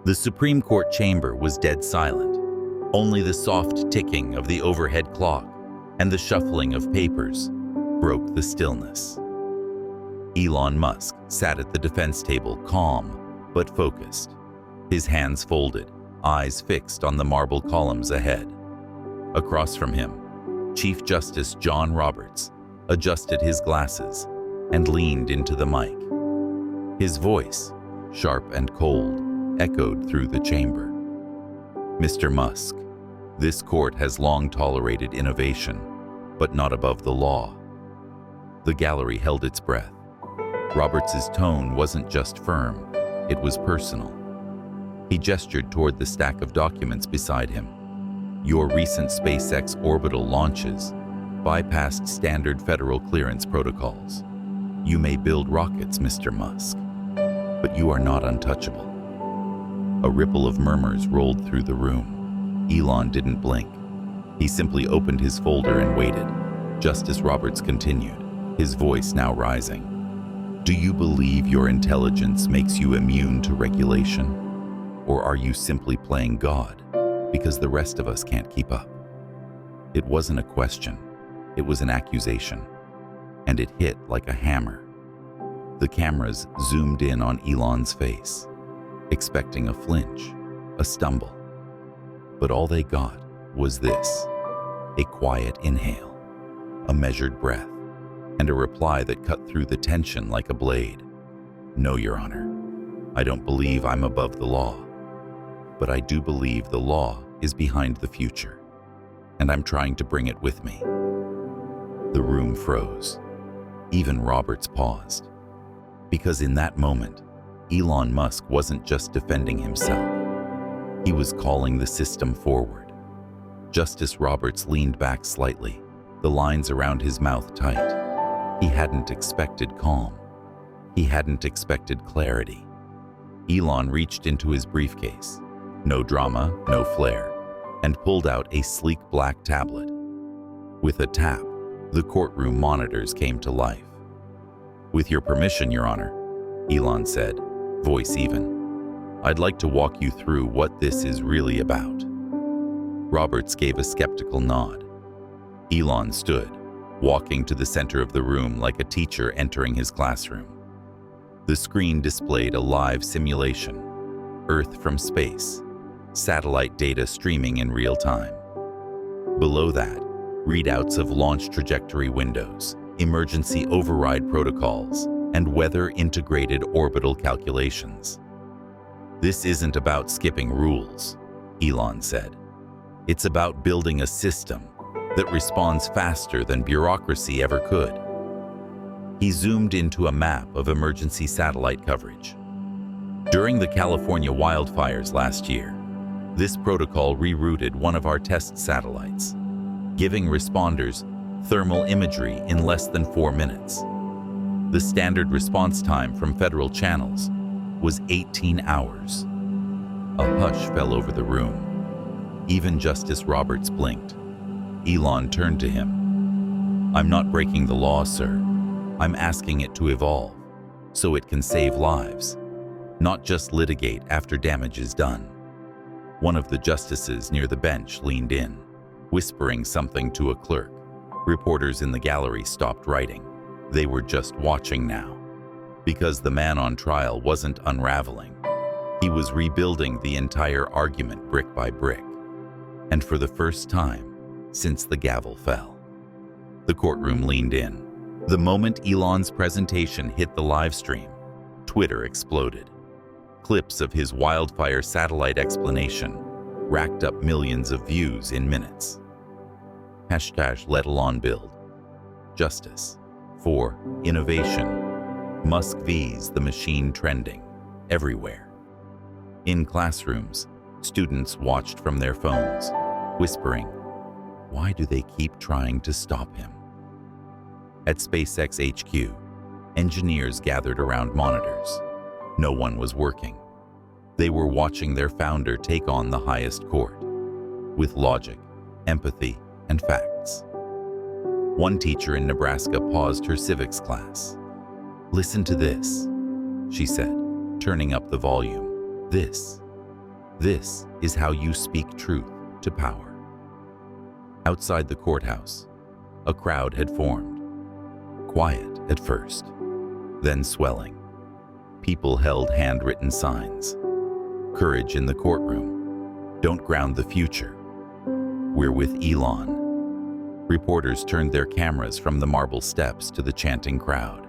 The Supreme Court chamber was dead silent. Only the soft ticking of the overhead clock and the shuffling of papers broke the stillness. Elon Musk sat at the defense table, calm but focused, his hands folded, eyes fixed on the marble columns ahead. Across from him, Chief Justice John Roberts adjusted his glasses and leaned into the mic. His voice, sharp and cold, echoed through the chamber. "Mr. Musk, this court has long tolerated innovation, but not above the law." The gallery held its breath. Roberts's tone wasn't just firm, it was personal. He gestured toward the stack of documents beside him. "Your recent SpaceX orbital launches bypassed standard federal clearance protocols. You may build rockets, Mr. Musk, but you are not untouchable." A ripple of murmurs rolled through the room. Elon didn't blink. He simply opened his folder and waited. Justice Roberts continued, his voice now rising. "Do you believe your intelligence makes you immune to regulation? Or are you simply playing God because the rest of us can't keep up?" It wasn't a question. It was an accusation, and it hit like a hammer. The cameras zoomed in on Elon's face, expecting a flinch, a stumble. But all they got was this: a quiet inhale, a measured breath, and a reply that cut through the tension like a blade. "No, Your Honor, I don't believe I'm above the law, but I do believe the law is behind the future, and I'm trying to bring it with me." The room froze. Even Roberts paused. Because in that moment, Elon Musk wasn't just defending himself. He was calling the system forward. Justice Roberts leaned back slightly, the lines around his mouth tight. He hadn't expected calm. He hadn't expected clarity. Elon reached into his briefcase, no drama, no flair, and pulled out a sleek black tablet. With a tap, the courtroom monitors came to life. "With your permission, Your Honor," Elon said, voice even, "I'd like to walk you through what this is really about." Roberts gave a skeptical nod. Elon stood, walking to the center of the room like a teacher entering his classroom. The screen displayed a live simulation, Earth from space, satellite data streaming in real time. Below that, readouts of launch trajectory windows, emergency override protocols, and weather-integrated orbital calculations. "This isn't about skipping rules," Elon said. "It's about building a system that responds faster than bureaucracy ever could." He zoomed into a map of emergency satellite coverage. During the California wildfires last year, this protocol rerouted one of our test satellites, giving responders thermal imagery in less than 4 minutes. The standard response time from federal channels was 18 hours. A hush fell over the room. Even Justice Roberts blinked. Elon turned to him. "I'm not breaking the law, sir. I'm asking it to evolve, so it can save lives, not just litigate after damage is done." One of the justices near the bench leaned in, whispering something to a clerk. Reporters in the gallery stopped writing. They were just watching now. Because the man on trial wasn't unraveling. He was rebuilding the entire argument brick by brick. And for the first time since the gavel fell. The courtroom leaned in. The moment Elon's presentation hit the live stream, Twitter exploded. Clips of his wildfire satellite explanation racked up millions of views in minutes. #Let Elon build. Justice. For innovation. Musk vs the machine trending everywhere. In classrooms, students watched from their phones, whispering, "Why do they keep trying to stop him?" At SpaceX HQ, engineers gathered around monitors. No one was working. They were watching their founder take on the highest court, with logic, empathy, and facts. One teacher in Nebraska paused her civics class. "Listen to this," she said, turning up the volume. "This This is how you speak truth to power. Outside the courthouse, a crowd had formed. Quiet at first, then swelling. People held handwritten signs. Courage in the courtroom. Don't ground the future. We're with Elon. Reporters turned their cameras from the marble steps to the chanting crowd.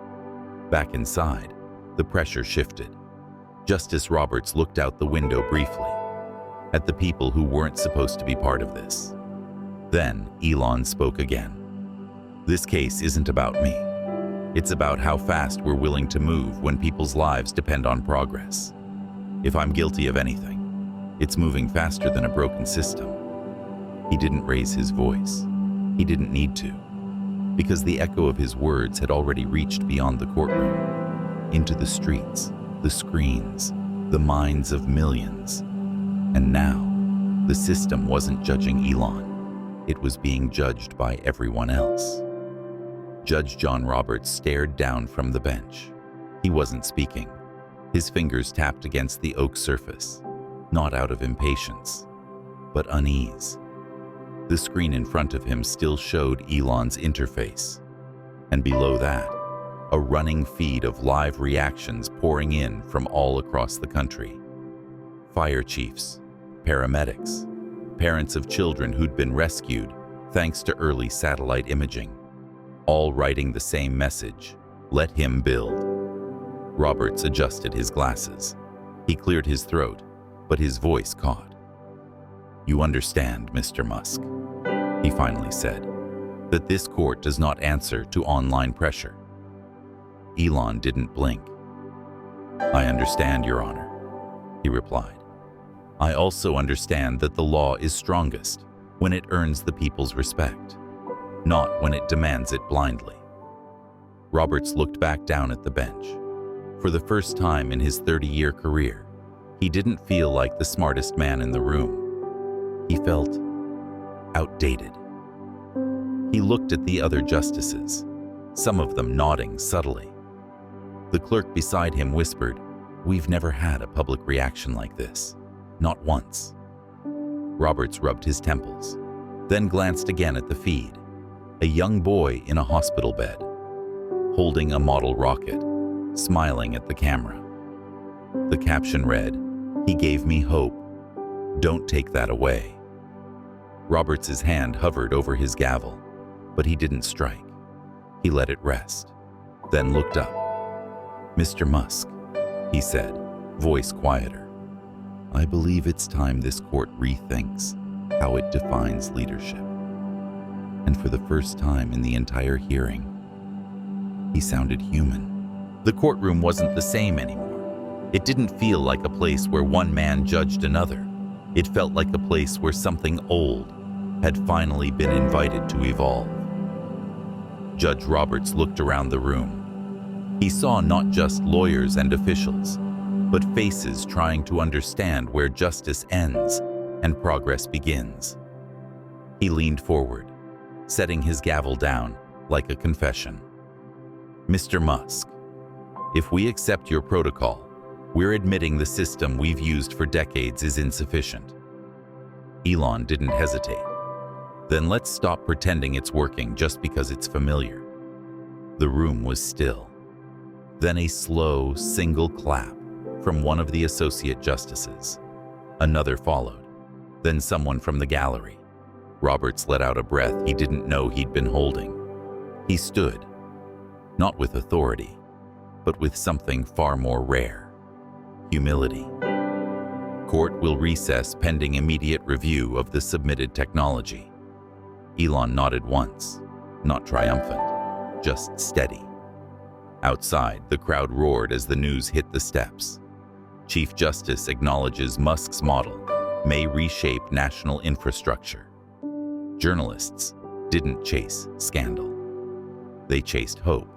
Back inside, the pressure shifted. Justice Roberts looked out the window briefly, at the people who weren't supposed to be part of this. Then Elon spoke again. This case isn't about me. It's about how fast we're willing to move when people's lives depend on progress. If I'm guilty of anything, it's moving faster than a broken system. He didn't raise his voice. He didn't need to, because the echo of his words had already reached beyond the courtroom, into the streets, the screens, the minds of millions. And now, the system wasn't judging Elon. It was being judged by everyone else. Judge John Roberts stared down from the bench. He wasn't speaking. His fingers tapped against the oak surface, not out of impatience, but unease. The screen in front of him still showed Elon's interface, and below that, a running feed of live reactions pouring in from all across the country. Fire chiefs, paramedics, parents of children who'd been rescued thanks to early satellite imaging, all writing the same message: let him build. Roberts adjusted his glasses. He cleared his throat, but his voice caught. You understand, Mr. Musk, he finally said, that this court does not answer to online pressure. Elon didn't blink. I understand, Your Honor, he replied. I also understand that the law is strongest when it earns the people's respect, not when it demands it blindly. Roberts looked back down at the bench. For the first time in his 30-year career, he didn't feel like the smartest man in the room. He felt outdated. He looked at the other justices, some of them nodding subtly. The clerk beside him whispered, "We've never had a public reaction like this. Not once." Roberts rubbed his temples, then glanced again at the feed. A young boy in a hospital bed, holding a model rocket, smiling at the camera. The caption read, "He gave me hope. Don't take that away." Roberts's hand hovered over his gavel, but he didn't strike. He let it rest, then looked up. "Mr. Musk," he said, voice quieter, "I believe it's time this court rethinks how it defines leadership." And for the first time in the entire hearing, he sounded human. The courtroom wasn't the same anymore. It didn't feel like a place where one man judged another. It felt like a place where something old had finally been invited to evolve. Judge Roberts looked around the room. He saw not just lawyers and officials, but faces trying to understand where justice ends and progress begins. He leaned forward, setting his gavel down like a confession. "Mr. Musk, if we accept your protocol, we're admitting the system we've used for decades is insufficient." Elon didn't hesitate. "Then let's stop pretending it's working just because it's familiar." The room was still. Then a slow, single clap from one of the associate justices. Another followed, then someone from the gallery. Roberts let out a breath he didn't know he'd been holding. He stood, not with authority, but with something far more rare: humility. Court will recess pending immediate review of the submitted technology. Elon nodded once, not triumphant, just steady. Outside, the crowd roared as the news hit the steps. Chief Justice acknowledges Musk's model may reshape national infrastructure. Journalists didn't chase scandal. They chased hope.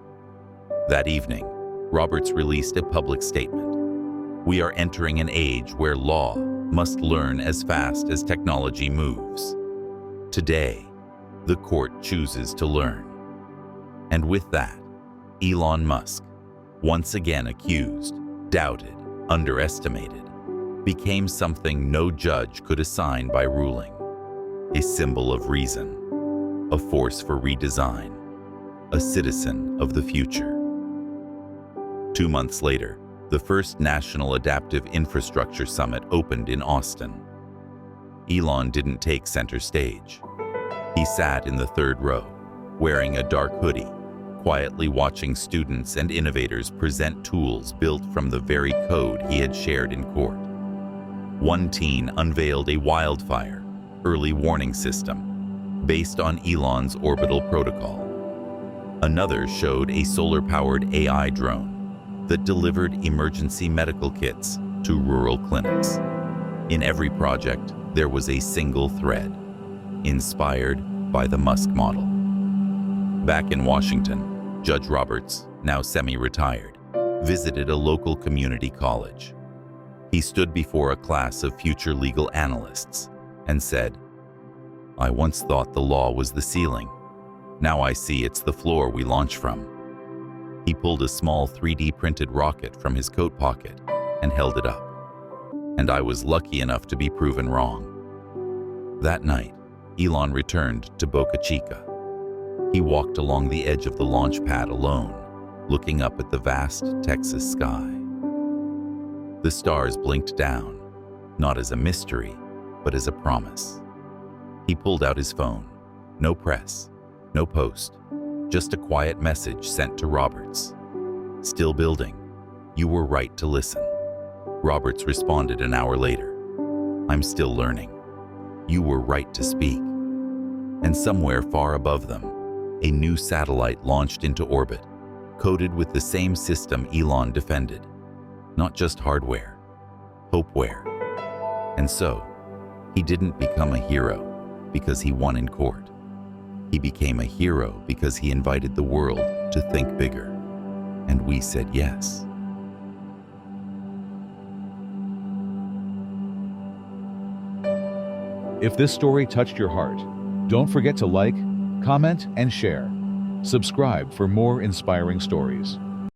That evening, Roberts released a public statement. "We are entering an age where law must learn as fast as technology moves. Today, the court chooses to learn." And with that, Elon Musk, once again accused, doubted, underestimated, became something no judge could assign by ruling. A symbol of reason, a force for redesign, a citizen of the future. 2 months later, the first National Adaptive Infrastructure Summit opened in Austin. Elon didn't take center stage. He sat in the third row, wearing a dark hoodie, quietly watching students and innovators present tools built from the very code he had shared in court. One teen unveiled a wildfire early warning system based on Elon's orbital protocol. Another showed a solar-powered AI drone that delivered emergency medical kits to rural clinics. In every project, there was a single thread, inspired by the Musk model. Back in Washington, Judge Roberts, now semi-retired, visited a local community college. He stood before a class of future legal analysts and said, "I once thought the law was the ceiling. Now I see it's the floor we launch from." He pulled a small 3D printed rocket from his coat pocket and held it up. And I was lucky enough to be proven wrong. That night, Elon returned to Boca Chica. He walked along the edge of the launch pad alone, looking up at the vast Texas sky. The stars blinked down, not as a mystery, but as a promise. He pulled out his phone. No press, no post, just a quiet message sent to Roberts. "Still building. You were right to listen." Roberts responded an hour later. "I'm still learning. You were right to speak." And somewhere far above them, a new satellite launched into orbit, coated with the same system Elon defended. Not just hardware, hopeware. And so, he didn't become a hero because he won in court. He became a hero because he invited the world to think bigger. And we said yes. If this story touched your heart, don't forget to like, comment, and share. Subscribe for more inspiring stories.